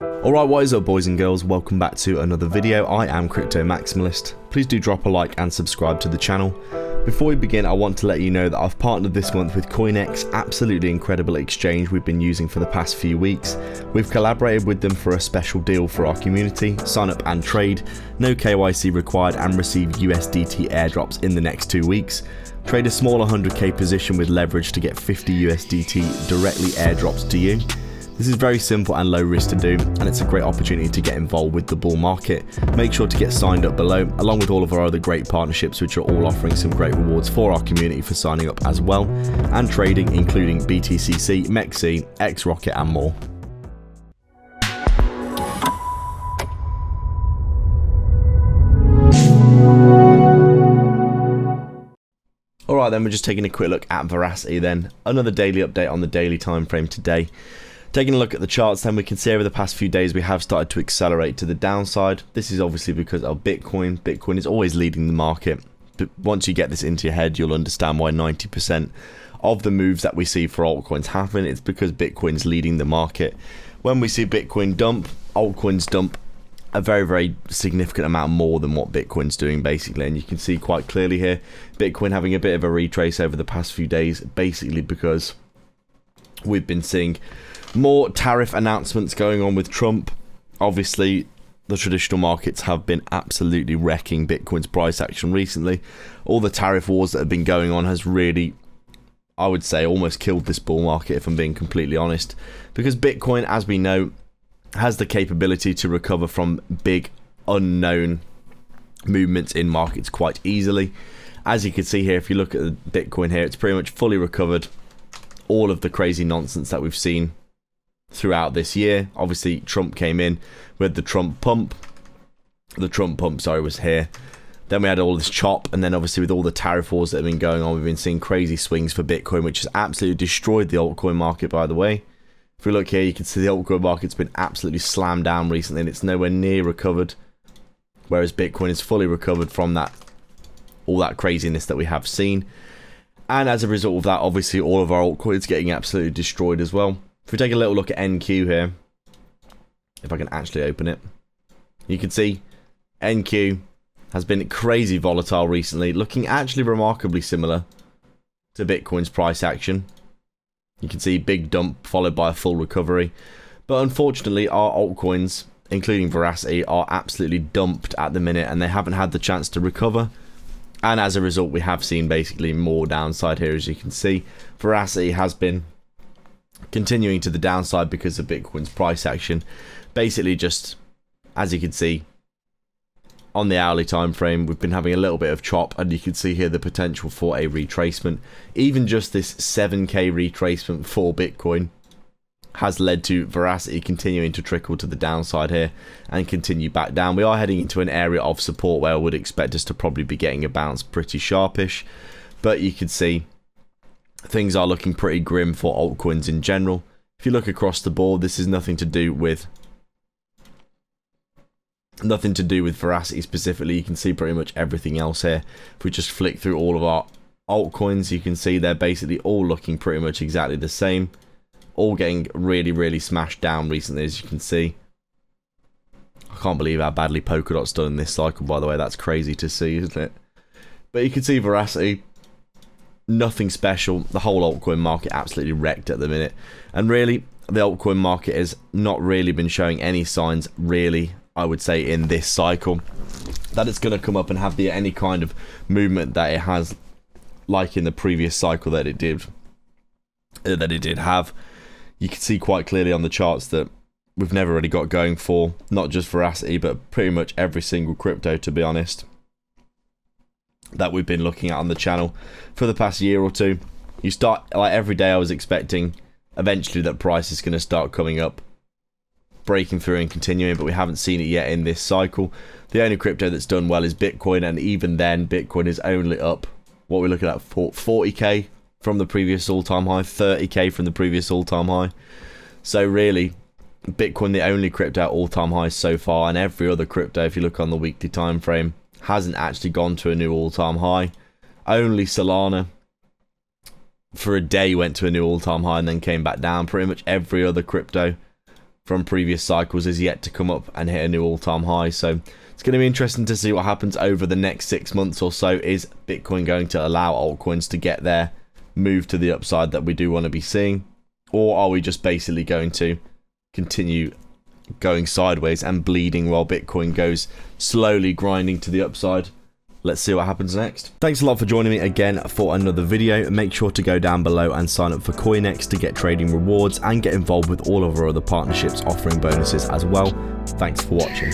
Alright, what is up boys and girls, welcome back to another video. I am Crypto Maximalist. Please do drop a like and subscribe to the channel. Before we begin, I want to let you know that I've partnered this month with CoinX, absolutely incredible exchange we've been using for the past few weeks. We've collaborated with them for a special deal for our community, sign up and trade, no KYC required, and receive USDT airdrops in the next 2 weeks. Trade a small 100k position with leverage to get 50 USDT directly airdrops to you. This is very simple and low risk to do, and it's a great opportunity to get involved with the bull market. Make sure to get signed up below, along with all of our other great partnerships, which are all offering some great rewards for our community for signing up as well, and trading including BTC, MEXC, XRocket and more. Alright then, we're just taking a quick look at Verasity then. Another daily update on the daily time frame today. Taking a look at the charts, then we can see over the past few days we have started to accelerate to the downside. This is obviously because of Bitcoin. Bitcoin is always leading the market, but once you get this into your head, you'll understand why 90% of the moves that we see for altcoins happen. It's because Bitcoin's leading the market. When we see Bitcoin dump, altcoins dump a very significant amount more than what Bitcoin's doing basically, and you can see quite clearly here Bitcoin having a bit of a retrace over the past few days, basically because we've been seeing more tariff announcements going on with Trump. Obviously the traditional markets have been absolutely wrecking Bitcoin's price action recently. All the tariff wars that have been going on has really, I would say, almost killed this bull market, if I'm being completely honest, because Bitcoin, as we know, has the capability to recover from big unknown movements in markets quite easily. As you can see here, if you look at the Bitcoin here, it's pretty much fully recovered all of the crazy nonsense that we've seen throughout this year. Obviously Trump came in with the Trump pump. The Trump pump, sorry, was here. Then we had all this chop, and then obviously with all the tariff wars that have been going on, we've been seeing crazy swings for Bitcoin, which has absolutely destroyed the altcoin market, by the way. If we look here, you can see the altcoin market's been absolutely slammed down recently, and it's nowhere near recovered, whereas Bitcoin is fully recovered from that, all that craziness that we have seen. And as a result of that, obviously all of our altcoins getting absolutely destroyed as well. If we take a little look at NQ here, if I can actually open it, you can see NQ has been crazy volatile recently, looking actually remarkably similar to Bitcoin's price action. You can see big dump followed by a full recovery, but unfortunately our altcoins, including Verasity, are absolutely dumped at the minute, and they haven't had the chance to recover. And as a result, we have seen basically more downside here. As you can see, Verasity has been continuing to the downside because of Bitcoin's price action. Basically, just as you can see on the hourly time frame, we've been having a little bit of chop, and you can see here the potential for a retracement. Even just this 7k retracement for Bitcoin has led to Verasity continuing to trickle to the downside here and continue back down. We are heading into an area of support where I would expect us to probably be getting a bounce pretty sharpish, but you can see things are looking pretty grim for altcoins in general. If you look across the board, this is nothing to do with Verasity specifically. You can see pretty much everything else here. If we just flick through all of our altcoins, you can see they're basically all looking pretty much exactly the same, all getting really smashed down recently, as you can see. I can't believe how badly Polkadot's done in this cycle, by the way. That's crazy to see, isn't it? But you can see Verasity, nothing special. The whole altcoin market absolutely wrecked at the minute, and really the altcoin market has not really been showing any signs, really, I would say, in this cycle, that it's going to come up and have any kind of movement that it has, like in the previous cycle that it did have. You can see quite clearly on the charts that we've never really got going for not just Verasity, but pretty much every single crypto, to be honest, that we've been looking at on the channel for the past year or two. You start, like every day I was expecting eventually that price is going to start coming up, breaking through and continuing, but we haven't seen it yet in this cycle. The only crypto that's done well is Bitcoin, and even then Bitcoin is only up, what we're looking at, 40k from the previous all-time high, 30k from the previous all-time high. So really, Bitcoin the only crypto at all-time highs so far, and every other crypto, if you look on the weekly time frame, hasn't actually gone to a new all-time high. Only Solana for a day went to a new all-time high and then came back down. Pretty much every other crypto from previous cycles is yet to come up and hit a new all-time high. So it's going to be interesting to see what happens over the next 6 months or so. Is Bitcoin going to allow altcoins to get their move to the upside that we do want to be seeing? Or are we just basically going to continue going sideways and bleeding while Bitcoin goes slowly grinding to the upside? Let's see what happens next. Thanks a lot for joining me again for another video. Make sure to go down below and sign up for CoinX to get trading rewards and get involved with all of our other partnerships offering bonuses as well. Thanks for watching.